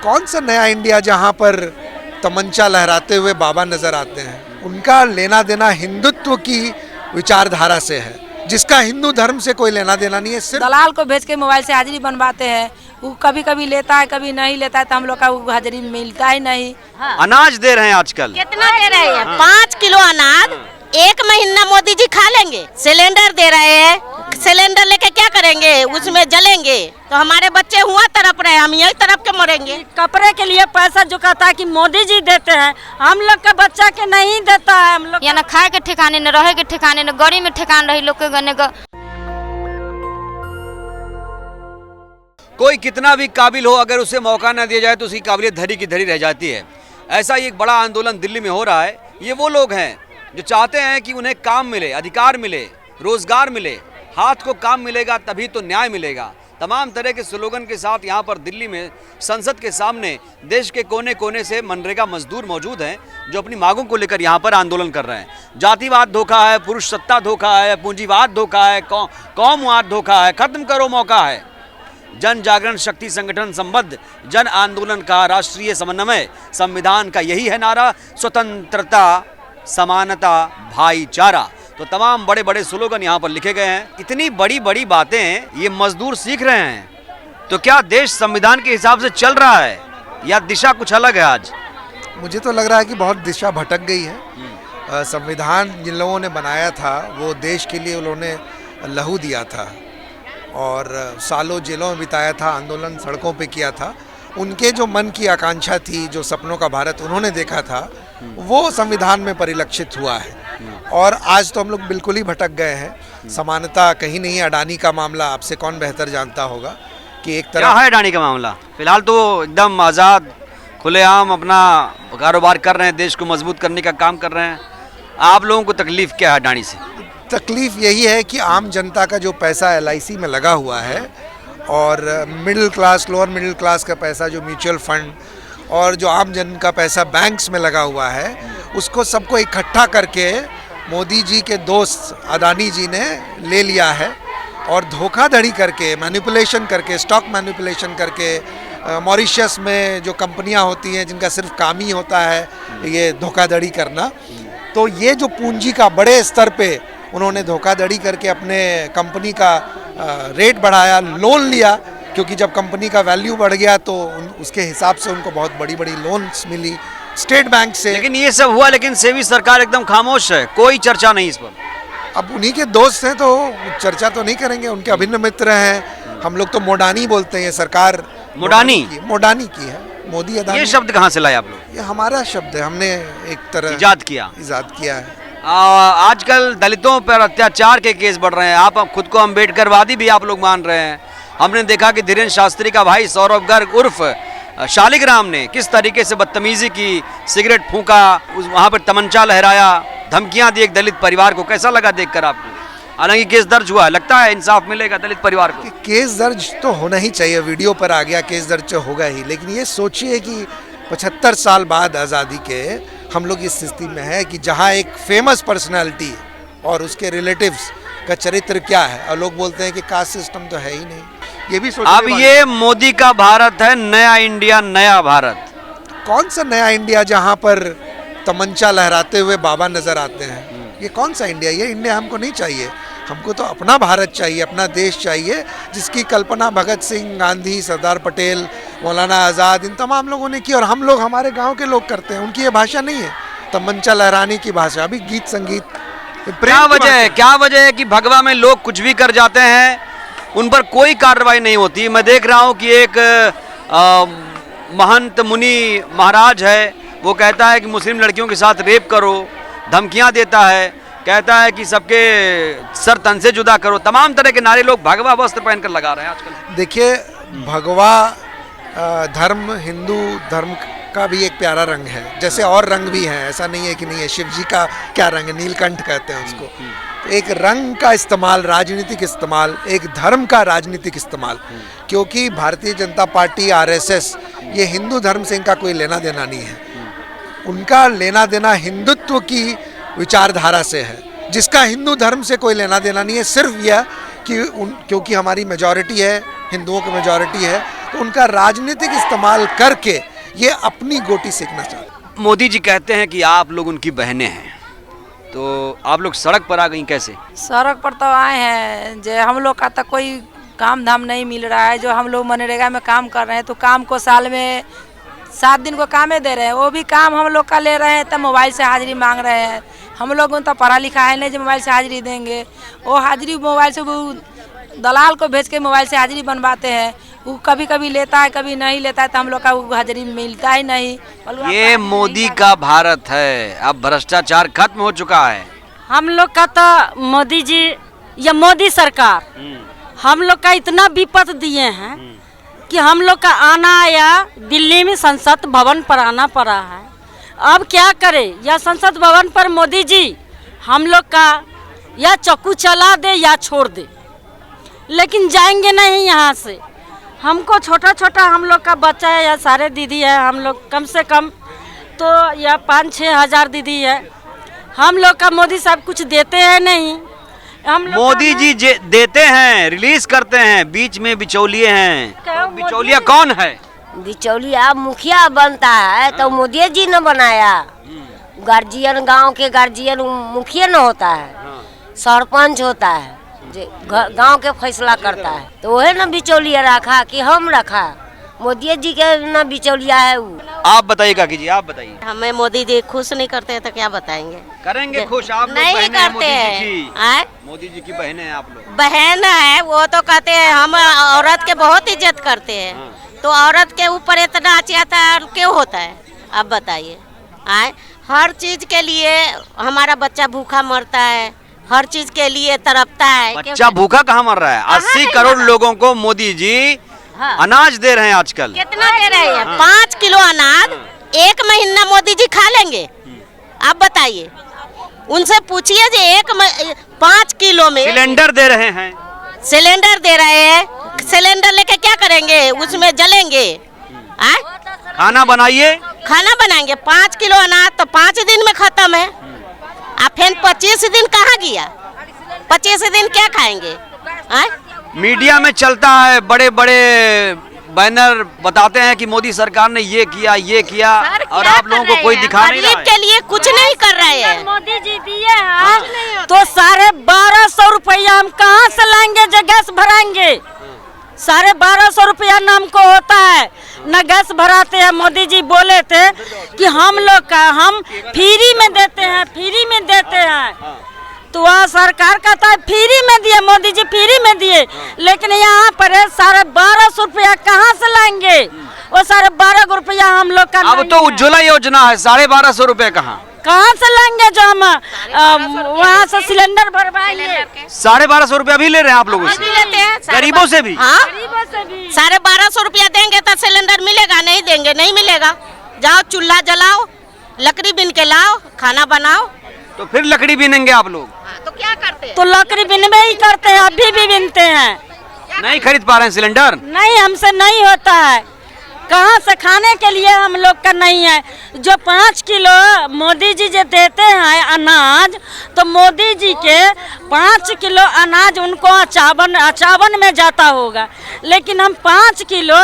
कौन सा नया इंडिया जहां पर तमंचा लहराते हुए बाबा नजर आते हैं? उनका लेना देना हिंदुत्व की विचारधारा से है, जिसका हिंदू धर्म से कोई लेना देना नहीं है। सिर्फ दलाल को भेज के मोबाइल से हाजिरी बनवाते हैं, वो कभी कभी लेता है कभी नहीं लेता है, तो हम लोग का वो हाजिरी मिलता ही नहीं। अनाज दे रहे हैं आजकल, कितना दे रहे हैं? 5 किलो अनाज 1 महीना मोदी जी खा लेंगे। सिलेंडर दे रहे हैं, सिलेंडर लेके क्या करेंगे? उसमें जलेंगे तो हमारे बच्चे हुआ तड़प रहे हैं, हम यही तड़प के मरेंगे। कपड़े के लिए पैसा जो कहता है कि मोदी जी देते हैं, हम लोग का बच्चा के नहीं देता है। हम लोग या न खाए के ठिकाने न रहे के ठिकाने न गड़ी में ठिकान रही लोग के गने का। कोई कितना भी काबिल हो, अगर उसे मौका न दिया जाए तो उसकी काबिलियत धरी की धरी रह जाती है। ऐसा ही एक बड़ा आंदोलन दिल्ली में हो रहा है। ये वो लोग हैं जो चाहते हैं कि उन्हें काम मिले, अधिकार मिले, रोजगार मिले। हाथ को काम मिलेगा तभी तो न्याय मिलेगा। तमाम तरह के स्लोगन के साथ यहाँ पर दिल्ली में संसद के सामने देश के कोने कोने से मनरेगा मजदूर मौजूद हैं, जो अपनी मांगों को लेकर यहाँ पर आंदोलन कर रहे हैं। जातिवाद धोखा है, पुरुष सत्ता धोखा है, पूंजीवाद धोखा है, कौमवाद धोखा है, खत्म करो मौका है। जन जागरण शक्ति संगठन संबद्ध जन आंदोलन का राष्ट्रीय समन्वय संविधान का यही है नारा, स्वतंत्रता, समानता, भाईचारा। तो तमाम बड़े बड़े स्लोगन यहाँ पर लिखे गए हैं। इतनी बड़ी बड़ी बातें ये मजदूर सीख रहे हैं, तो क्या देश संविधान के हिसाब से चल रहा है या दिशा कुछ अलग है? आज मुझे तो लग रहा है कि बहुत दिशा भटक गई है। संविधान जिन लोगों ने बनाया था वो देश के लिए उन्होंने लहू दिया था और सालों जेलों में बिताया था, आंदोलन सड़कों पे किया था। उनके जो मन की आकांक्षा थी, जो सपनों का भारत उन्होंने देखा था, वो संविधान में परिलक्षित हुआ है। और आज तो हम लोग बिल्कुल ही भटक गए हैं। समानता कहीं नहीं। अडानी का मामला आपसे कौन बेहतर जानता होगा कि एक तरह क्या है अडानी का मामला? फिलहाल तो एकदम आज़ाद खुलेआम अपना कारोबार कर रहे हैं, देश को मजबूत करने का काम कर रहे हैं। आप लोगों को तकलीफ क्या है अडानी से? तकलीफ यही है कि आम जनता का जो पैसा LIC में लगा हुआ है और middle class, lower middle class का पैसा जो म्यूचुअल फंड और जो आम जन का पैसा बैंक्स में लगा हुआ है, उसको सबको इकट्ठा करके मोदी जी के दोस्त अडानी जी ने ले लिया है और धोखाधड़ी करके, मैनिपुलेशन करके, स्टॉक मैनिपुलेशन करके, मॉरिशस में जो कंपनियां होती हैं जिनका सिर्फ काम ही होता है ये धोखाधड़ी करना, तो ये जो पूंजी का बड़े स्तर पे उन्होंने धोखाधड़ी करके अपने कंपनी का रेट बढ़ाया, लोन लिया, क्योंकि जब कंपनी का वैल्यू बढ़ गया तो उसके हिसाब से उनको बहुत बड़ी बड़ी लोन्स मिली स्टेट बैंक से। लेकिन ये सब हुआ, लेकिन सेवी सरकार एकदम खामोश है, कोई चर्चा नहीं इस पर। अब उन्हीं के दोस्त हैं तो चर्चा तो नहीं करेंगे, उनके अभिन्न मित्र हैं। हम लोग तो मोडानी बोलते हैं, सरकार मोडानी की है। मोदी अडानी, ये शब्द कहाँ से लाए आप लोग? ये हमारा शब्द है, हमने एक तरह इजाद किया है। आजकल दलितों पर अत्याचार के केस बढ़ रहे हैं। आप खुद को अम्बेडकरवादी भी आप लोग मान रहे हैं। हमने देखा कि धीरेन्द्र शास्त्री का भाई सौरभ गर्ग उर्फ शालिग्राम ने किस तरीके से बदतमीजी की, सिगरेट फूंका, वहाँ पर तमंचा लहराया, धमकियां दी एक दलित परिवार को। कैसा लगा देखकर आपको? हालांकि केस दर्ज हुआ है, लगता है इंसाफ मिलेगा दलित परिवार को? केस दर्ज तो होना ही चाहिए, वीडियो पर आ गया, केस दर्ज तो होगा ही। लेकिन ये सोचिए कि 75 साल बाद आज़ादी के हम लोग इस स्थिति में है कि जहाँ एक फेमस पर्सनैलिटी और उसके रिलेटिव्स का चरित्र क्या है, और लोग बोलते हैं कि कास्ट सिस्टम तो है ही नहीं। ये भी अब ये मोदी का भारत है, नया इंडिया, नया भारत। कौन सा नया इंडिया जहाँ पर तमंचा लहराते हुए बाबा नजर आते हैं? ये कौन सा इंडिया? ये इंडिया हमको नहीं चाहिए। हमको तो अपना भारत चाहिए, अपना देश चाहिए, जिसकी कल्पना भगत सिंह, गांधी, सरदार पटेल, मौलाना आज़ाद, इन तमाम लोगों ने की और हम लोग, हमारे गांव के लोग करते हैं। उनकी ये भाषा नहीं है तमंचा लहराने की भाषा। अभी गीत संगीत क्या वजह है कि भगवा में लोग कुछ भी कर जाते हैं, उन पर कोई कार्रवाई नहीं होती? मैं देख रहा हूँ कि एक महंत मुनि महाराज है, वो कहता है कि मुस्लिम लड़कियों के साथ रेप करो, धमकियाँ देता है, कहता है कि सबके सर तन से जुदा करो। तमाम तरह के नारे लोग भगवा वस्त्र पहनकर लगा रहे हैं आजकल। देखिए, भगवा धर्म हिंदू धर्म का भी एक प्यारा रंग है, जैसे और रंग भी हैं, ऐसा नहीं है कि नहीं है। शिव जी का क्या रंग है? नीलकंठ कहते हैं उसको। एक रंग का इस्तेमाल, राजनीतिक इस्तेमाल, एक धर्म का राजनीतिक इस्तेमाल, क्योंकि भारतीय जनता पार्टी, RSS, ये हिंदू धर्म से इनका कोई लेना देना नहीं है। उनका लेना देना हिंदुत्व की विचारधारा से है, जिसका हिंदू धर्म से कोई लेना देना नहीं है। सिर्फ यह कि क्योंकि हमारी मेजॉरिटी है, हिंदुओं की मेजॉरिटी है, तो उनका राजनीतिक इस्तेमाल करके ये अपनी गोटी सेकना चाहते हैं। मोदी जी कहते हैं कि आप लोग उनकी बहनें हैं, तो आप लोग सड़क पर आ गई कैसे? सड़क पर तो आए हैं जो हम लोग का तो कोई काम धाम नहीं मिल रहा है। जो हम लोग मनरेगा में काम कर रहे हैं तो काम को साल में 7 दिन को कामें दे रहे हैं, वो भी काम हम लोग का ले रहे हैं, तब मोबाइल से हाजिरी मांग रहे हैं। हम लोग तो पढ़ा लिखा है नहीं जो मोबाइल से हाजिरी देंगे। वो हाजिरी मोबाइल से वो दलाल को भेज के मोबाइल से हाजिरी बनवाते हैं। वो कभी कभी लेता है कभी नहीं लेता है, तो हम लोग का वो हाजिरी मिलता ही नहीं। ये मोदी का भारत है, अब भ्रष्टाचार खत्म हो चुका है। हम लोग का तो मोदी जी या मोदी सरकार हम लोग का इतना विपत दिए हैं कि हम लोग का आना या दिल्ली में संसद भवन पर आना पड़ा है। अब क्या करें, या संसद भवन पर मोदी जी हम लोग का या चाकू चला दे या छोड़ दे, लेकिन जाएंगे नहीं यहाँ से। हमको छोटा छोटा हम लोग का बच्चा है या सारे दीदी है, हम लोग कम से कम तो या 5-6 हज़ार दीदी है। हम लोग का मोदी साहब कुछ देते हैं नहीं। हम लोग मोदी जी देते हैं, रिलीज करते हैं, बीच में बिचौलिए हैं। बिचौलिया कौन है? बिचौलिया मुखिया बनता है तो मोदी जी ने बनाया। गार्जियन, गांव के गार्जियन मुखिया न होता है, सरपंच होता है जो गांव के फैसला करता है। तो वही ना बिचौलिया रखा कि हम रखा, मोदी जी के ना बिचौलिया है वो। आप बताइए काकी जी, आप बताइए। हमें मोदी जी खुश नहीं करते हैं तो क्या बताएंगे? करेंगे खुश, आप लोग नहीं बहनें हैं करते हैं। मोदी जी की बहनें हैं आप लोग। बहन है वो तो कहते हैं हम औरत के बहुत इज्जत करते हैं, तो औरत के ऊपर इतना अत्याचार क्यों होता है? आप बताइए। हर चीज के लिए हमारा बच्चा भूखा मरता है, हर चीज के लिए तड़पता है। बच्चा भूखा कहाँ मर रहा है? 80 करोड़ लोगों को मोदी जी अनाज दे रहे हैं आजकल। कितना दे रहे हैं? 5 किलो अनाज 1 महीना मोदी जी खा लेंगे? आप बताइए, उनसे पूछिए जो 5 किलो में सिलेंडर दे रहे हैं। सिलेंडर दे रहे हैं, सिलेंडर लेके क्या करेंगे? उसमें जलेंगे? खाना बनाइए, खाना बनाएंगे। 5 किलो अनाज तो 5 दिन में खत्म है। आप फिर 25 दिन कहाँ गया? 25 दिन क्या खाएंगे? मीडिया में चलता है, बड़े बड़े बैनर बताते हैं कि मोदी सरकार ने ये किया और आप लोगों को कोई दिखा नहीं रहा है। गरीब के लिए कुछ नहीं कर रहे हैं। मोदी जी दिए हैं तो 1250 रुपया हम कहाँ से लाएंगे जो गैस भराएंगे? 1250 रुपया न हमको होता है, न गैस भराते हैं। मोदी जी बोले थे कि हम लोग का हम फ्री में देते हैं, तो वह सरकार कहता है फ्री में दिए, मोदी जी फ्री में दिए, लेकिन यहाँ पर 1250 रुपया कहाँ से लाएंगे? वो 12.5 रुपया हम लोग का अब तो उज्ज्वला योजना है, 1250 रुपए कहाँ से लाएंगे जो हम वहाँ से सिलेंडर भरवाएंगे? 1250 रुपया भी ले रहे हैं आप लोगों से, लेते हैं गरीबों से भी। 1250 रुपया देंगे तो सिलेंडर मिलेगा? नहीं देंगे, नहीं मिलेगा। जाओ चूल्हा जलाओ, लकड़ी बीन के लाओ, खाना बनाओ। तो फिर लकड़ी बीनेंगे आप लोग? तो क्या करते हैं? तो लकड़ी बिनवे ही करते हैं, अभी भी बिनते हैं। नहीं खरीद पा रहे हैं सिलेंडर? नहीं, हमसे नहीं होता है। कहाँ से खाने के लिए हम लोग का नहीं है। जो 5 किलो मोदी जी जो देते हैं अनाज, तो मोदी जी के 5 किलो अनाज उनको अचावन में जाता होगा, लेकिन हम 5 किलो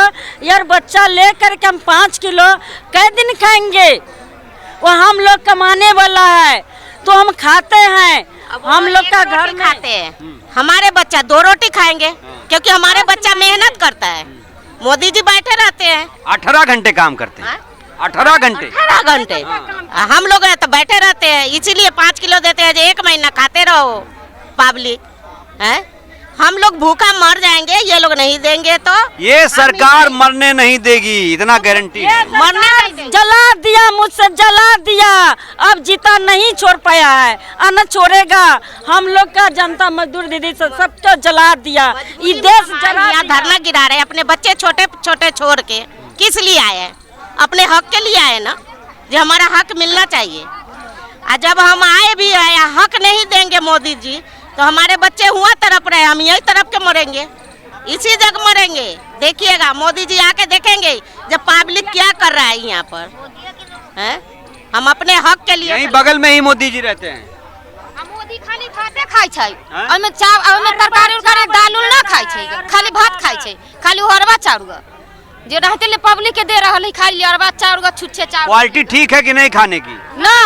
यार बच्चा ले करके हम 5 किलो कै दिन खाएंगे? वो हम लोग कमाने वाला है तो हम खाते हैं। हम लोग का घर में खाते हैं, हमारे बच्चा 2 रोटी खाएंगे क्योंकि हमारे बच्चा मेहनत करता है। मोदी जी बैठे रहते हैं, 18 घंटे काम करते हैं। 18 घंटे हम लोग तो बैठे रहते हैं, इसीलिए 5 किलो देते हैं जो 1 महीना खाते रहो पब्लिक है। हम लोग भूखा मर जाएंगे, ये लोग नहीं देंगे तो ये सरकार मरने नहीं देगी, इतना गारंटी है। मरने नहीं देंगे। जला दिया, मुझसे जला दिया, अब जीता नहीं छोड़ पाया है, न छोड़ेगा। हम लोग का जनता मजदूर दीदी से सबको जला दिया, ये देश जला दिया। धरना गिरा रहे, अपने बच्चे छोटे छोटे छोड़ के किस लिए आए हैं? अपने हक के लिए आए ना, जो हमारा हक मिलना चाहिए। जब हम आए भी आए, हक नहीं देंगे मोदी जी, तो हमारे बच्चे हुआ तरफ रहे, हम यही तरफ के मरेंगे, इसी जगह मरेंगे। देखिएगा, मोदी जी आके देखेंगे जब पब्लिक क्या कर रहा है यहाँ पर है। हम अपने हक के लिए यहीं बगल में ही मोदी जी रहते हैं। मोदी खाली भाते खाई छै, ओमे तरकारी उरकारी दाल उल ना खाई छै, खाली भात खाई छै, खाली हरवा चाउर। जो रहते ले पब्लिक के दे रहा है खा लिया और बच्चा और छुच्छे चावल क्वालिटी ठीक है कि नहीं खाने की? ना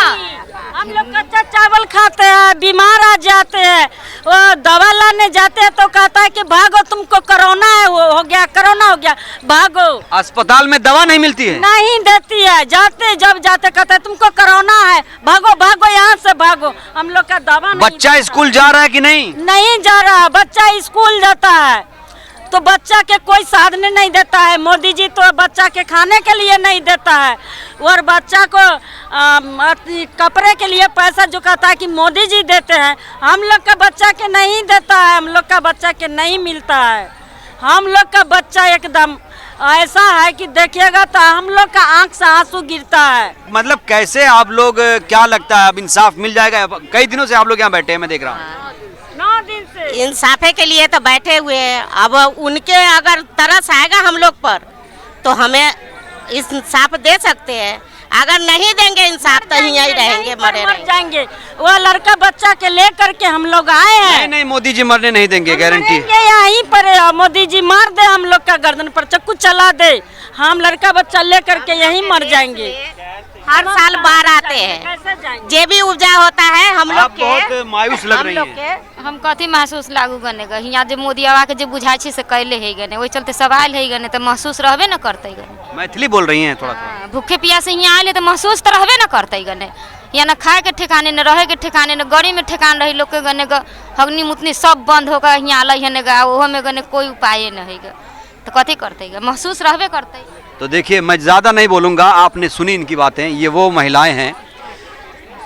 हम लोग कच्चा चावल खाते हैं, बीमार आ जाते हैं, वो दवा लाने जाते हैं तो कहता है कि भागो तुमको कोरोना है, हो गया कोरोना हो गया, भागो। अस्पताल में दवा नहीं मिलती है? नहीं देती है, जब जाते कहते हैं तुमको कोरोना है, भागो भागो यहाँ से भागो। हम लोग का दवा नहीं। बच्चा स्कूल जा रहा है कि नहीं? नहीं जा रहा, बच्चा स्कूल जाता है तो बच्चा के कोई साधन नहीं देता है। मोदी जी तो बच्चा के खाने के लिए नहीं देता है और बच्चा को कपड़े के लिए पैसा जो कहता है कि मोदी जी देते हैं, हम लोग का बच्चा के नहीं देता है, हम लोग का बच्चा के नहीं मिलता है। हम लोग का बच्चा एकदम ऐसा है कि देखिएगा तो हम लोग का आंख से आंसू गिरता है। मतलब कैसे आप लोग, क्या लगता है अब इंसाफ मिल जाएगा? कई दिनों से आप लोग यहाँ बैठे हैं, मैं देख रहा हूँ। 9 दिन से इंसाफे के लिए तो बैठे हुए हैं। अब उनके अगर तरस आएगा हम लोग पर तो हमें इंसाफ दे सकते हैं, अगर नहीं देंगे इंसाफ तो यहीं रहेंगे, मरे मर जाएंगे। वो लड़का बच्चा के लेकर के हम लोग आए हैं। नहीं नहीं, मोदी जी मरने नहीं देंगे, गारंटी। यहीं पर मोदी जी मार दे हम लोग का गर्दन पर चक्कू चला दे, हम लड़का बच्चा लेकर के यहीं मर जाएंगे। हर साल बाढ़ आते हैं, कैसे जाएंगे? जे भी उपजा होता है हम लोग आप बहुत मायूस लग रही हैं। हम कथी महसूस लागू करने का यहाँ जो मोदी आवा के जो बुझाई से कैले है गने वही चलते सवाल है गने तो महसूस रहबे न करते गने। मैथिली बोल रही हैं थोड़ा थोड़ा। भूखे प्यासे यहाँ आए तो महसूस तो रहबे न करते गने। यहाँ न खाए के ठिकाने न रहे के ठिकाने न गड़ी में ठिकान रही लोग के गने हगनी मुतनी सब बंद होकर यहाँ आल है ओहो में गने कोई उपाय न है तो कथी करते महसूस रहबे करते। तो देखिए, मैं ज़्यादा नहीं बोलूँगा, आपने सुनी इनकी बातें। ये वो महिलाएं हैं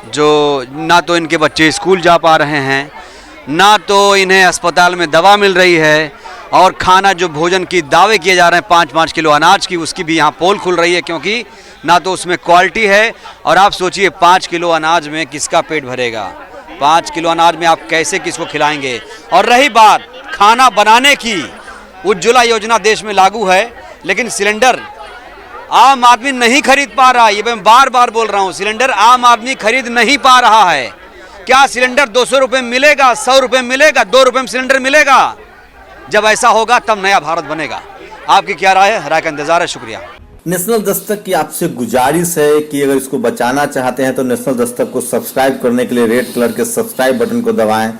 जो ना तो इनके बच्चे स्कूल जा पा रहे हैं, ना तो इन्हें अस्पताल में दवा मिल रही है, और खाना जो भोजन की दावे किए जा रहे हैं 5-5 किलो अनाज की, उसकी भी यहाँ पोल खुल रही है, क्योंकि ना तो उसमें क्वालिटी है। और आप सोचिए 5 किलो अनाज में किसका पेट भरेगा? 5 किलो अनाज में आप कैसे किसको खिलाएंगे? और रही बात खाना बनाने की, उज्ज्वला योजना देश में लागू है, लेकिन सिलेंडर आम आदमी नहीं खरीद पा रहा। ये मैं बार बार बोल रहा हूँ, सिलेंडर आम आदमी खरीद नहीं पा रहा है। क्या सिलेंडर 200 रुपये मिलेगा, 100 रुपये मिलेगा, 2 रुपये में सिलेंडर मिलेगा? जब ऐसा होगा तब नया भारत बनेगा। आपकी क्या राय है? राय का इंतजार है। शुक्रिया। नेशनल दस्तक की आपसे गुजारिश है कि अगर इसको बचाना चाहते हैं तो नेशनल दस्तक को सब्सक्राइब करने के लिए रेड कलर के सब्सक्राइब बटन को दबाएं,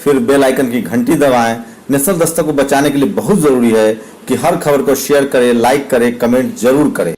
फिर बेल आइकन की घंटी दबाएं। नेशनल दस्तक को बचाने के लिए बहुत जरूरी है कि हर खबर को शेयर करें, लाइक करें, कमेंट जरूर करें।